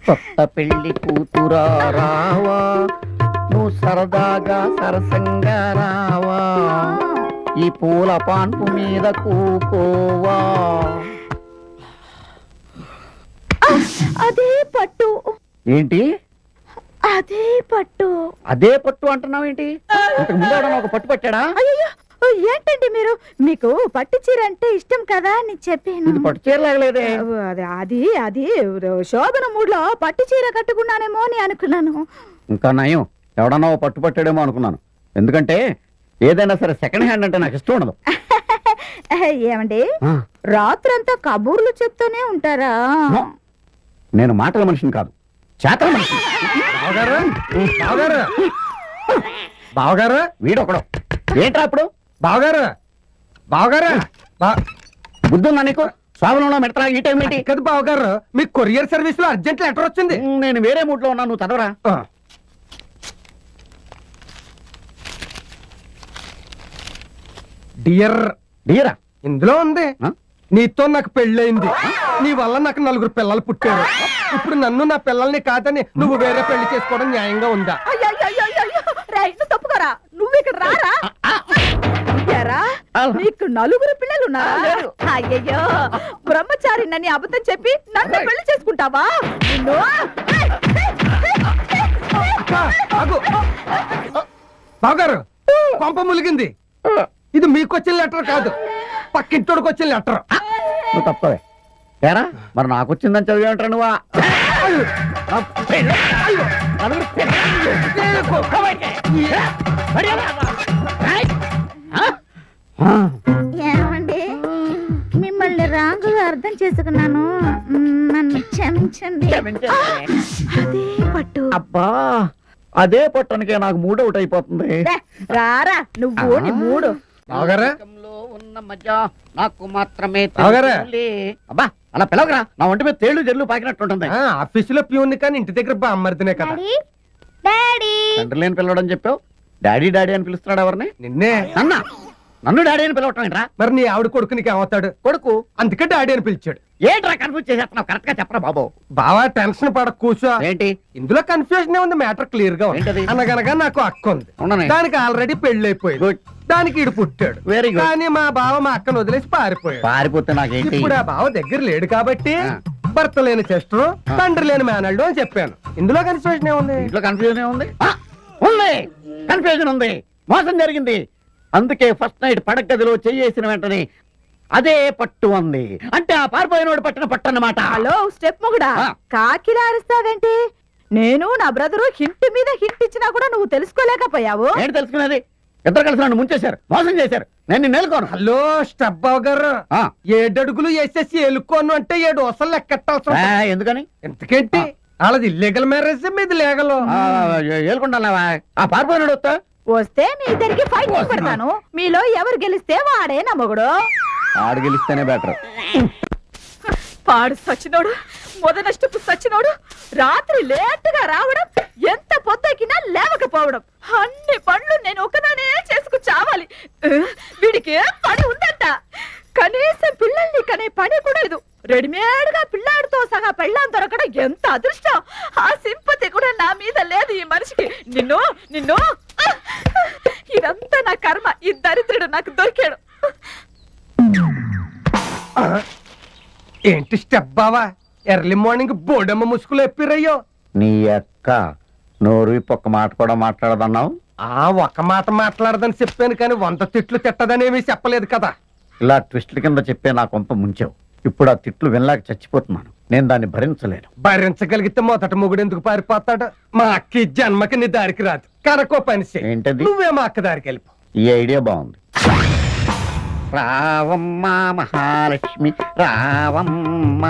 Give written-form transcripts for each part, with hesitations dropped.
కొత్త పెళ్లి కూతురా రావా, నువ్వు సరదాగా సరసంగా రావా, ఈ పూల పాన్పు మీద కూకోవా. అదే పట్టు. ఏంటి అదే పట్టు? అదే పట్టు అంటున్నావు ఏంటి? ఇంతకు ముందు ఎవడన్నా ఒక పట్టు పట్టాడా? అయ్యో, ఏంటండి మీరు? మీకు పట్టు చీర అంటే ఇష్టం కదా అని చెప్పాను. ఇది పట్టు చీరలాగలేదే. అది అది శోభన మూడ్లో పట్టు చీర కట్టుకున్నానేమో అని అనుకున్నాను. ఇంకా నయం, ఎవడన్నా ఓ పట్టు పట్టాడేమో అనుకున్నాను. ఎందుకంటే ఏదైనా సరే సెకండ్ హ్యాండ్ అంటే నాకు ఇష్టం ఉండదు. ఏమండి, రాత్రంతా కబూర్లు చెప్తూనే ఉంటారా? నేను మాటల మనిషిని కాదు, చేతల మనిషిని. బావగారు వీడొకడు. ఏంట్రా అప్పుడు? బావగారు బావగారు బుద్ధుందా నీకు? స్వాభంలో మెడతా ఈ టైం ఏంటి? కదా బావగారు, మీకు కొరియర్ సర్వీస్ లో అర్జెంట్ లెటర్ వచ్చింది. నేను వేరే మూడ్ లో ఉన్నా, నువ్వు చదవరా. డియర్ డియరా? ఇందులో ఉంది, నీతో నాకు పెళ్ళయింది, నీ వల్ల నాకు 4 పిల్లలు పుట్టారు. ఇప్పుడు నన్ను నా పిల్లల్ని కాదని నువ్వు వేరే పెళ్లి చేసుకోవడం న్యాయంగా ఉందా? తప్పుకోరా, నువ్వు ఇక్కడ రారా. నీకు 4 పిల్లలు ఉన్నారా? అయ్యయ్యో, బ్రహ్మచారి నన్ను అబద్ధం చెప్పి నన్ను పెళ్లి చేసుకుంటావా? బావగారు, కొంప ములిగింది. ఇది మీకు వచ్చిన లెటర్ కాదు, పక్కింటోడికి వచ్చిన లెటర్. నువ్వు తప్పవే. ఏరా మరి నాకు వచ్చిందని చదివేంటారు నువ్వా? ఏమండి, మిమ్మల్ని రాంగుగా అర్థం చేసుకున్నాను, నన్ను క్షమించండి. అదే పట్టు. అబ్బా, అదే పట్టనికే నాకు మూడ్ అవుట్ అయిపోతుంది. రారా నువ్వు, నీ మూడు. బావగారా ఉన్న మజా నాకు మాత్రమే. బావగారా, అబ్బా అలా పిలవగరా, నా ఒంటి మీద తేళ్లు జల్లు పాకినట్టుంటుంది. ఆఫీసులో ప్యూన్ కానీ ఇంటి దగ్గర బామ్మర్దినే కదా. తండ్రి లేని పిలవడం చెప్పావు, డాడీ డాడీ అని పిలుస్తున్నాడు. ఎవరిని? నిన్నే. నన్ను డాడీ అని పిలవటం ఏంట్రా? మరి నీ ఆవిడ కొడుకునికి ఏమవుతాడు? కొడుకు. అందుకే డాడీ అని పిలిచాడు. ఏంట్రా కన్ఫ్యూజ్ చేసేస్తున్నావు? కరెక్ట్ గా చెప్పరా బాబు. బావా టెన్షన్ పడ, కూర్చో. ఏంటి ఇందులో కన్ఫ్యూజన్ ఉంది, మ్యాటర్ క్లియర్ గా ఉంది. అనగనగా నాకు అక్క ఉంది, దానికి ఆల్రెడీ పెళ్లి అయిపోయింది, దానికి ఈడు పుట్టాడు. Very good. కానీ మా బావ మా అక్కను వదిలేసి పారిపోయాడు. పారిపోతే నాకేంటి? ఇప్పుడు ఆ బావ దగ్గర లేడు కాబట్టి భర్త లేని సిస్టర్, తండ్రి లేని మేనల్డు అని చెప్పాను. ఇందులో కన్ఫ్యూజన్ ఏముంది? ఇంట్లో కన్ఫ్యూజన్ ఏముంది? ఉంది, కన్ఫ్యూజన్ ఉంది. మోసం జరిగింది. అందుకే ఫస్ట్ నైట్ పడగదిలో చెయ్యేసిన వెంటనే అదే పట్టు అంది. అంటే ఆ పారిపోయినోడు పట్టిన పట్టు అన్నమాట. హలో స్టెప్ మొగుడా, కాకిలా అరుస్తావేంటి? నేను నా బ్రదరు హింట్ మీద హింట్ ఇచ్చినా కూడా నువ్వు తెలుసుకోలేకపోయావు. ఏంటి తెలుసుకునేది? ఇద్దరు కలిసి నన్ను ముంచేశారు, మోసం చేశారు. నేను నిన్ను ఎలుకోను. హలో స్టెప్ బావ గారు, 7 అడుగులు వేసేసి ఎలుకోను అంటే 7 వసలు లెక్కెట్టాల్సి. ఎందుకని? ఎందుకేంటి? వాళ్ళది ఇల్లీగల్ మ్యారేజ్, మీది లీగల్. ఏలుకుంటావా? ఆ పారిపోయినాడు వస్తే మీ ఇద్దరికి ఫైట్ పెడతాను. మీలో ఎవరు గెలిస్తే వాడే నా మొగుడు. ఆడు గెలిస్తేనే బెటర్. పాడు సచ్చినోడు, మొదనష్టపు సచ్చినోడు, రాత్రి లేటుగా రావడం, ఎంత పొద్దకినా లేవకపోవడం, అన్ని పనులు నేను ఒకదానే చేసుకు చావాలి. వీడికి పని ఉందంట, కనీసం పిల్లల్ని కనే పని కూడా లేదు. రెడీమేడ్ గా పిల్లాడితో సహా పెళ్ళాం దొరకడం ఎంత అదృష్టం. ఆ సింపతి కూడా నా మీద లేదు ఈ మనిషికి. నిన్ను నిన్ను ఇదంతా నా కర్మ. ఈ దరిద్రుడు నాకు దొరికాడు. ఏంటి స్టెప్ బావా, ఎర్లీ మార్నింగ్ బోడమ్మ ముసుగులు ఎప్పిరయ్యో. నీ అక్క నోరు ఒక్క మాట కూడా మాట్లాడదన్నావు. ఒక మాట మాట్లాడదని చెప్పాను కానీ 100 తిట్లు తిట్టదనేమి చెప్పలేదు కదా. ఇలా ట్విస్ట్ల కింద చెప్పే నా కొంప ముంచావు. ఇప్పుడు ఆ తిట్లు వినలేక చచ్చిపోతున్నాను. నేను దాన్ని భరించలేను. భరించగలిగితే మొదట మొగుడు ఎందుకు పారిపోతాడు? మా అక్క జన్మకి నీ దారికి రాదు. కనుకో పని ఏంటది? నువ్వే మా అక్క దారికి వెళ్ళిపో. ఈ ఐడియా బాగుంది. రావమ్మ మహాలక్ష్మి రావమ్మ,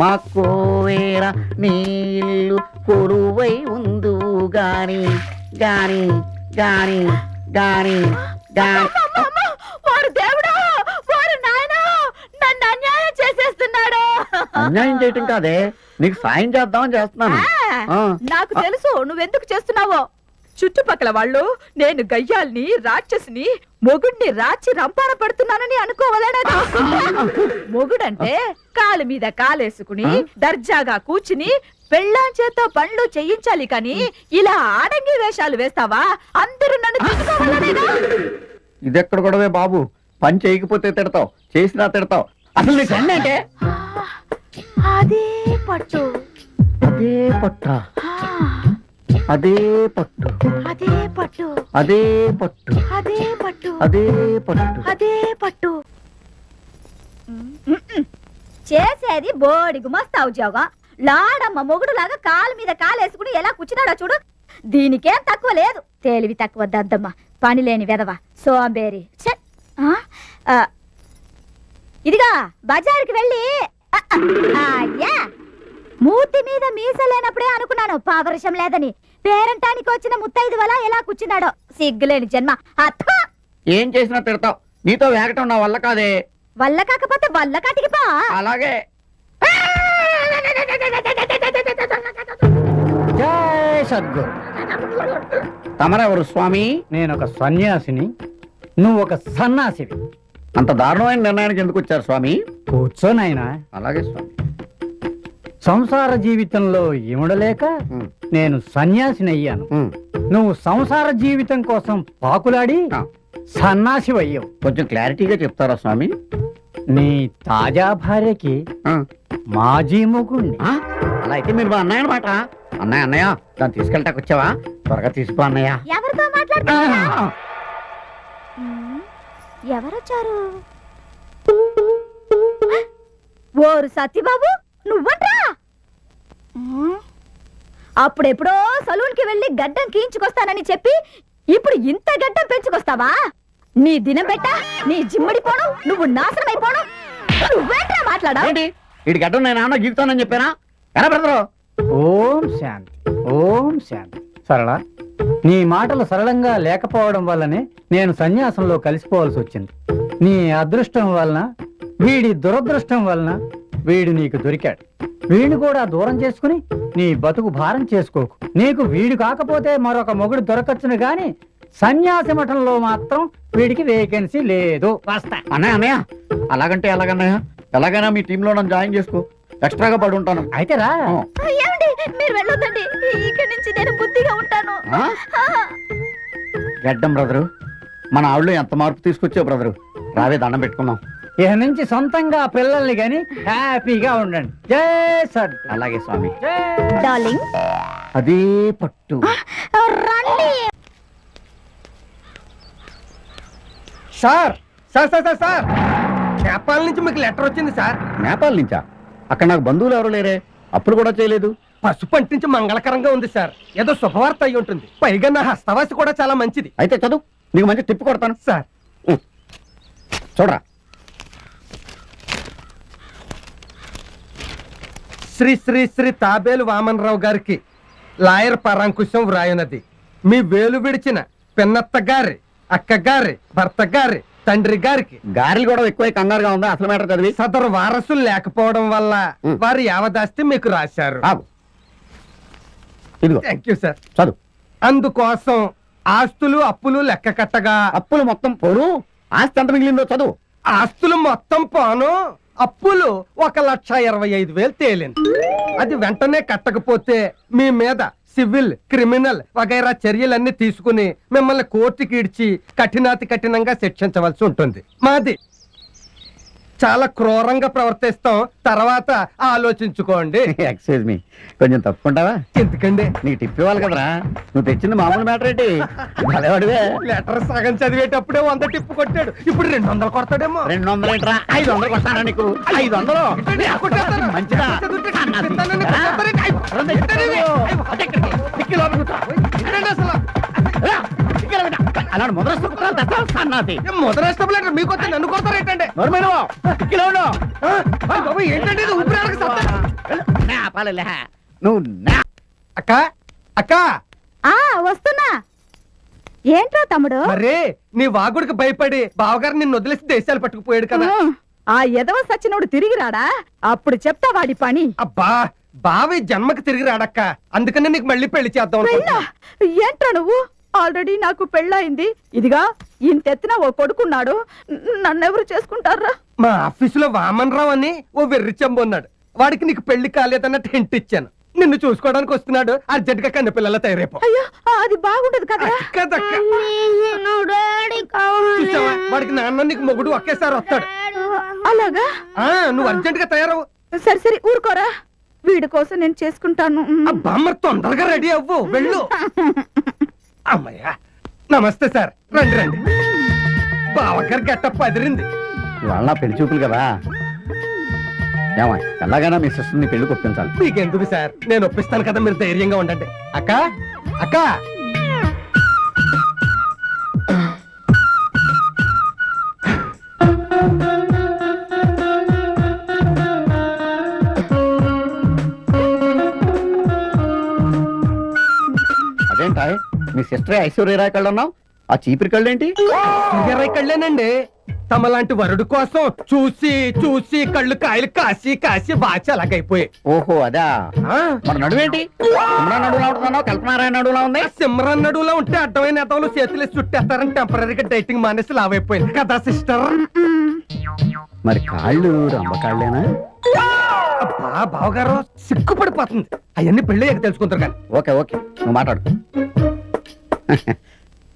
మా కోవేర నీళ్ళు కొలువై ఉందు గాని గాని గాని గాని గాని. వారు దేవుడు, వారు నాయన, నన్ను అన్యాయం చేసేస్తున్నాడు. అన్యాయం చేయటం కాదే, నీకు సాయం చేద్దామని చేస్తున్నాను. నాకు తెలుసు నువ్వెందుకు చేస్తున్నావో. చుట్టుపక్కల వాళ్ళు నేను గయ్యాల్ని, రాక్షసిని, మొగుడిని రాచి రంపాన పడుతున్నానని అనుకోవాలనేదా? మొగుడంటే కాలు మీద కాలేసుకుని దర్జాగా కూర్చుని పెళ్ళాం చేత పనులు చేయించాలి కానీ ఇలా ఆడంగి వేషాలు వేస్తావా? అందరూ నన్ను తిట్టుకోవాలనేగా? ఇదెక్కడ గొడవే బాబు? పని చేయకపోతే తిడతావు, చేసినా తిడతావు. అసలు నీకు అంటే అదే పట్టు, అదే పట్ట, ఆ, అదే పట్టు, అదే పట్టు, అదే పట్టు, అదే పట్టు, అదే పట్టు. అదే పట్టు. చేసేది బోడి గుమస్తా ఉద్యోగం. లాడమ్మ మొగుడులాగా కాలు మీద కాలేసుకుని ఎలా కూర్చున్నాడో చూడు. దీనికేం తక్కువ లేదు. తెలివి తక్కువ దద్దమ్మ, పని లేని వెదవ, సోంబేరి. ఛే! ఇదిగా బజారుకి వెళ్ళి అయ్యా, మూతి మీద మీసలేనప్పుడే అనుకున్నాను పావరుషం లేదని. పేరంటానికి వచ్చిన ముత్తైదు వల్ల ఎలా కూర్చున్నాడో సిగ్గులేని జన్మ. అత్తా ఏం చేసినా తిడతావు. నీతో వేగటం నా వల్ల కాదే. వల్ల కాకపోతే వల్ల కాటికి పా. అలాగే. జై సద్గురు. తమరెవరు స్వామి? నేను ఒక సన్యాసిని, నువ్వు ఒక సన్నాసివి. అంత దారుణమైన నిర్ణయానికి ఎందుకు వచ్చారు స్వామి? కూర్చోనైనా. అలాగే స్వామి. సంసార జీవితంలో ఇమడలేక ఉమ్, నేను సన్యాసిని అయ్యాను. ఉమ్. నువ్వు సంసార జీవితం కోసం పాకులాడి ఆ, సన్నాసివయ్యావు. కొంచెం క్లారిటీగా చెప్తారా స్వామి? నీ తాజా భార్యకి ఆ, మాజీ మొగుణ్ణి. ఆ, అలా అయితే మీరు మా అన్నయ్య అనమాట. అన్నయ్య అన్నయ్య దాన్ని తీసుకెళ్ళటానికి వచ్చావా? త్వరగా తీసుకో అన్నయ్య. ఎవరితో ఆ, మాట్లాడుతున్నా? ఎవరొచ్చారు? ఓరు సత్యబాబు, నువ్వట్రా? అప్పుడెప్పుడో సలూన్ కి వెళ్ళి గడ్డం గీయించుకొస్తానని చెప్పి ఇప్పుడు ఇంత గడ్డం పెంచుకొస్తావా? నీ దినం పెట్ట, నీ జిమ్మడి పోవడం, నువ్వు నాశనం అయిపోవడం. నువ్వేంట్రా మాట్లాడా? ఏంటి ఇటు గడ్డం నేను ఏమన్నా గీకుతానని చెప్పానా? ఎలా పెడతారు? ఓం శాంతి, ఓం శాంతి. సరళ, నీ మాటలు సరళంగా లేకపోవడం వల్లనే నేను సన్యాసంలో కలిసిపోవాల్సి వచ్చింది. నీ అదృష్టం వలన, వీడి దురదృష్టం వలన వీడు నీకు దొరికాడు. వీడిని కూడా దూరం చేసుకుని నీ బతుకు భారం చేసుకోకు. నీకు వీడు కాకపోతే మరొక మొగుడు దొరకచ్చును గాని సన్యాసి మఠంలో మాత్రం వీడికి వేకెన్సీ లేదు. వస్తా. అన్నయ్య అన్నయ్య అలాగంటే ఎలాగన్నయ్య? ఎలాగైనా మీ టీంలో నన్ను జాయిన్ చేసుకో. ఎక్స్ట్రాగా పడి ఉంటాను. అయితే రా. ఆ. ఏమండి, మీరు వెళ్ళొద్దండి. ఇక్కడి నుంచి నేను బుద్ధిగా ఉంటాను. ఆ? గడ్డం బ్రదరు, మన ఆవిడలో ఎంత మార్పు తీసుకొచ్చావు బ్రదరు. రావే దండం పెట్టుకుందాం. ఇక నుంచి సొంతంగా పిల్లల్ని గాని హ్యాపీగా ఉండండి. జై సద్. అలాగే స్వామి. డార్లింగ్, అదే పట్టు. రండి. Sir sir sir sir sir, Nepal నుంచి మీకు లెటర్ వచ్చింది సార్. నేపాల్ నుంచా? అక్కడ నాకు బంధువులు ఎవరు లేరే. అప్పుడు కూడా చేయలేదు. పసుపు అంటించి మంగళకరంగా ఉంది సార్. ఏదో శుభవార్త అయి ఉంటుంది. పైగా నా హస్తవాసి కూడా చాలా మంచిది. అయితే చదువు, నీకు మంచి టిప్పు కొడతాను. సార్ చూడరా. శ్రీ శ్రీ శ్రీ తాబేలు వామనరావు గారికి లాయర్ పరాంకుశం వ్రాయునది. మీ వేలు విడిచిన పిన్నత్త గారి, అక్క గారి, భర్త గారి, తండ్రి గారికి గారెలు కూడా ఎక్కువ కంగారుగా ఉందా? అసలు మ్యాటర్ చదివి. సదరు వారసులు లేకపోవడం వల్ల ఉం. వారి యావదాస్తి మీకు రాశారు. ఆగు. ఇదిగో థ్యాంక్ యూ సార్. చదువు. అందుకోసం ఆస్తులు అప్పులు లెక్క కట్టగా అప్పులు మొత్తం పోను, ఆస్తి ఎంత మిగిలిందో చదువు. ఆస్తులు మొత్తం పోను, అప్పులు 1,25,000 తేలింది. అది వెంటనే కట్టకపోతే మీ మీద సివిల్, క్రిమినల్ వగైరా చర్యలన్నీ తీసుకుని మిమ్మల్ని కోర్టుకి ఇడ్చి కఠినాతి కఠినంగా శిక్షించవలసి ఉంటుంది. మాది చాలా క్రూరంగా ప్రవర్తిస్తాం. తర్వాత ఆలోచించుకోండి. ఎక్స్క్యూజ్ మీ, కొంచెం తప్పుకుంటావా? ఎందుకండి? నీకు టిప్ ఇవ్వాలి కదరా. నువ్వు తెచ్చింది మామూలు మ్యాటర్ ఏంటి? భలేవాడివే. లెటర్ సగం చదివేటప్పుడే 100 టిప్పు కొట్టాడు. ఇప్పుడు 200 కొడతాడేమో. 200 ఏంట్రా? 500 కొట్టానా నీకు? 500 మంచిదా? అలా ముద్రస్తు కుట్రాలు తెస్తావు సన్నాసి. మొదలష్టం లెటర్ మీకు వస్తే నన్ను కొడతారేంటండి? నోర్మేను, టిక్కిలో ఉండు. బాబు ఏంటండి ఇది? ఊపిరాడక సత్తా. నా పాలలే. నువ్వు నా అక్క అక్క, ఆ వస్తున్నా. ఏంట్రా తమ్ముడు? మరే నీ వాగుడికి భయపడి బావగారు నిన్ను వదిలేసి దేశాలు పట్టుకుపోయాడు కదా. ఆ ఎదవ సచ్చినోడు తిరిగి రాడా? అప్పుడు చెప్తా వాడి పని. అబ్బా, బావి జన్మకి తిరిగి రాడక్క. అందుకనే నీకు మళ్ళీ పెళ్లి చేద్దాం పెళ్ళా? అనుకుంటున్నా. ఏంట్రా నువ్వు? ఆల్రెడీ నాకు పెళ్ళయింది. ఇదిగా ఇంతెత్తిన ఓ కొడుకున్నాడు. నన్నెవరు చేసుకుంటారా? మా ఆఫీసులో వామన్ రావు అని ఓ వెర్రి చెంబు ఉన్నాడు. వాడికి నీకు పెళ్లి కాలేదన్నట్టు హింట్ ఇచ్చాను. నిన్ను చూసుకోవడానికి వస్తున్నాడు. అర్జెంట్ గా కన్న పిల్లల తయారైపో. అయ్యో అది బాగుండదు కదా. చూసావా, వాడికి నాన్న నీకు మొగుడు ఒకేసారి వస్తాడు. అలాగా? నువ్వు అర్జెంట్ గా తయారవు. సరే సరే ఊరుకోరా, వీడి కోసం నేను చేసుకుంటాను. అబ్బా మరి తొందరగా రెడీ అవ్వు, వెళ్ళు. అమ్మయ్యా, నమస్తే సార్, రండి రండి. బావగారు గెట్టప్ అదిరింది. వాళ్ళ పెళ్లి చూపులు కదా. ఏమా ఎలాగైనా మీ సిస్టర్ని పెళ్లి ఒప్పించాలి. మీకెందుకు సార్, నేను ఒప్పిస్తాను కదా, మీరు ధైర్యంగా ఉండండి. అక్క అక్క అదేంటా మీ సిస్టర్ ఐశ్వర్యరాయ్ కళ్ళు అన్నావు, ఆ చీపిరి కళ్ళు ఏంటి? కళ్ళేనండి. తమలాంటి వరుడు కోసం చూసి చూసి కళ్ళు కాయలు కాసి కాసి బాచి అలాగైపోయాయి. ఓహో అదా. మరి నడువేంటి? సిమ్రాన్ నడువులా ఉంటున్నావు, కల్పనారాయణ నడువులా ఉంది. సిమ్రన్ నడువులో ఉంటే అడ్డమైన నేతలు చేతులు చుట్టేస్తారని టెంపరీగా డైటింగ్ మానేసి లావైపోయింది కదా సిస్టర్. మరి కాళ్ళు రంబకాళ్ళేనా? అబ్బా బావగారు సిగ్గుపడిపోతుంది. అవన్నీ పెళ్ళి తెలుసుకుంటారు కానీ. ఓకే ఓకే, నువ్వు మాట్లాడు.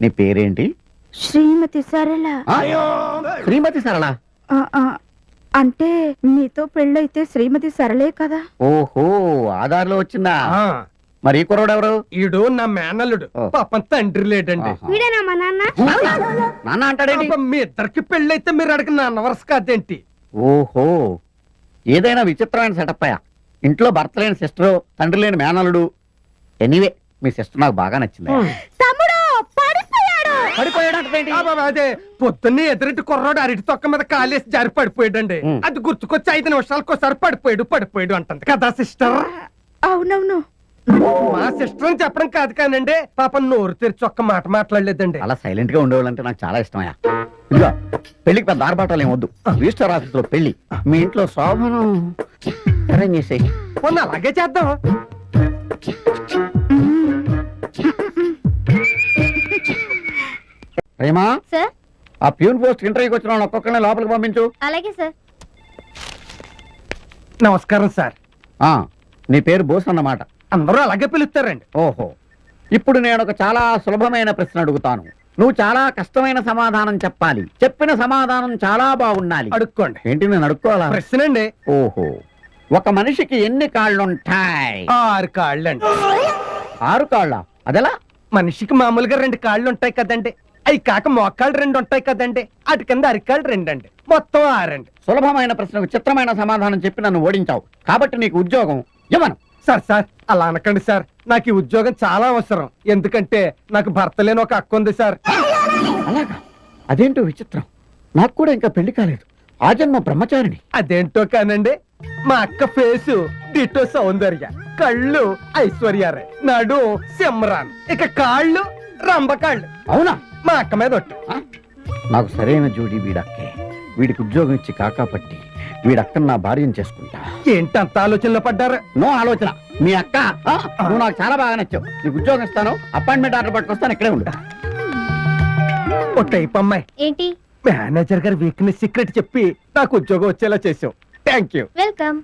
నీ పేరేంటి? శ్రీమతి సరళ. శ్రీమతి సరళ? అంటే మీతో పెళ్ళైతే శ్రీమతి సరళే కదా. ఓహో ఆధార్లో వచ్చిందా? మరి ఈ కుర్రోడు ఎవరు? ఈడు నా మేనల్లుడు. పాపం తండ్రి లేడండి. వీడేనా మా నాన్న? నాన్న అంటాడేంటి? పాపం మీ ఇద్దరికి పెళ్ళైతే మీరు అడిగిన నాన్న వరుస కాదేంటి? ఓహో ఏదైనా విచిత్రమైన సెటప్ అయ్యా. ఇంట్లో భర్త లేని సిస్టరు, తండ్రి లేని మేనల్లుడు. ఎనీవే మీ సిస్టర్ నాకు బాగా నచ్చింది. తమ్ముడు పడిపోయాడు. పడిపోయాడంటే అదే పొద్దున్నే ఎదురింటి కుర్రాడు అరటి తొక్క మీద కాలేసి జారి పడిపోయాడండి. అది గుర్తుకొచ్చి 5 నిమిషాలకు ఒకసారి పడిపోయాడు అంటుంది కదా సిస్టర్. అవునవును. మా సిస్టర్ అని చెప్పడం కాదు కానండి, పాపం నోరు తెరిచి ఒక్క మాట మాట్లాడలేదండి. అలా సైలెంట్ గా ఉండేవాళ్ళంటే నాకు చాలా ఇష్టమయ్యా. ఇదిగో పెళ్లికి పెద్ద ఆర్భాటాలు ఏం వద్దు. రిజిస్టర్ ఆఫీస్ లో పెళ్లి, మీ ఇంట్లో శోభను అరేంజ్ చేసేయి. మొన్న అలాగే చేద్దాం. ప్రేమా, సార్. ఆ ప్యూన్ పోస్ట్ ఇంటర్వ్యూకి వచ్చిన వాళ్ళు ఒక్కొక్కరిని లోపలికి పంపించు. అలాగే సార్. నమస్కారం సార్. నీ పేరు బోస్ అన్నమాట. అందరూ అలాగే పిలుస్తారండి. ఓహో, ఇప్పుడు నేను ఒక చాలా సులభమైన ప్రశ్న అడుగుతాను. నువ్వు చాలా కష్టమైన సమాధానం చెప్పాలి. చెప్పిన సమాధానం చాలా బాగుండాలి. అడుక్కోండి. ఏంటి నేను అడుక్కోవాలా? ప్రశ్న అండి. ఓహో, ఒక మనిషికి ఎన్ని కాళ్ళుంటాయి? 6 కాళ్ళండి. 6 కాళ్ళ? అదెలా? మనిషికి మామూలుగా 2 కాళ్ళు ఉంటాయి కదండి, అవి కాక మోకాళ్ళు 2 ఉంటాయి కదండి, అటు కింద అరికాళ్ళు 2 అండి, మొత్తం 6 అండి. సులభమైన ప్రశ్నకు చిత్రమైన సమాధానం చెప్పి నన్ను ఓడించావు కాబట్టి నీకు ఉద్యోగం ఇవ్వను. సార్ అలా అనకండి సార్, నాకు ఈ ఉద్యోగం చాలా అవసరం. ఎందుకంటే నాకు భర్త లేని ఒక అక్క ఉంది సార్. అలాగా? అదేంటో విచిత్రం, నాకు కూడా ఇంకా పెళ్లి కాలేదు. ఆ జన్మ బ్రహ్మచారిని. అదేంటో కానండి, మా అక్క ఫేసు డిటో సౌందర్య, కళ్ళు ఐశ్వర్యారాయ్, నడు సిమ్రాన్, ఇక కాళ్ళు రంబకాళ్ళు. అవునా? మా అక్క మీద ఒట్టు. నాకు సరైన జోడి వీడక్కే. వీడికి ఉద్యోగం ఇచ్చి కాకాపట్టి వీడక్కను నా భార్యను చేసుకుంటా. ఏంటి అంత ఆలోచనలో పడ్డారు? నో ఆలోచన. మీ అక్క నువ్వు నాకు చాలా బాగా నచ్చావు. నీకు ఉద్యోగం ఇస్తాను, అపాయింట్మెంట్ ఆర్డర్ పట్టుకొస్తాను, ఇక్కడే ఉంటా. ఓ టైప్ అమ్మాయి. ఏంటి? మేనేజర్ గారి వీక్నెస్ సీక్రెట్ చెప్పి నాకు ఉద్యోగం వచ్చేలా చేసావు. Thank you. వెల్కమ్.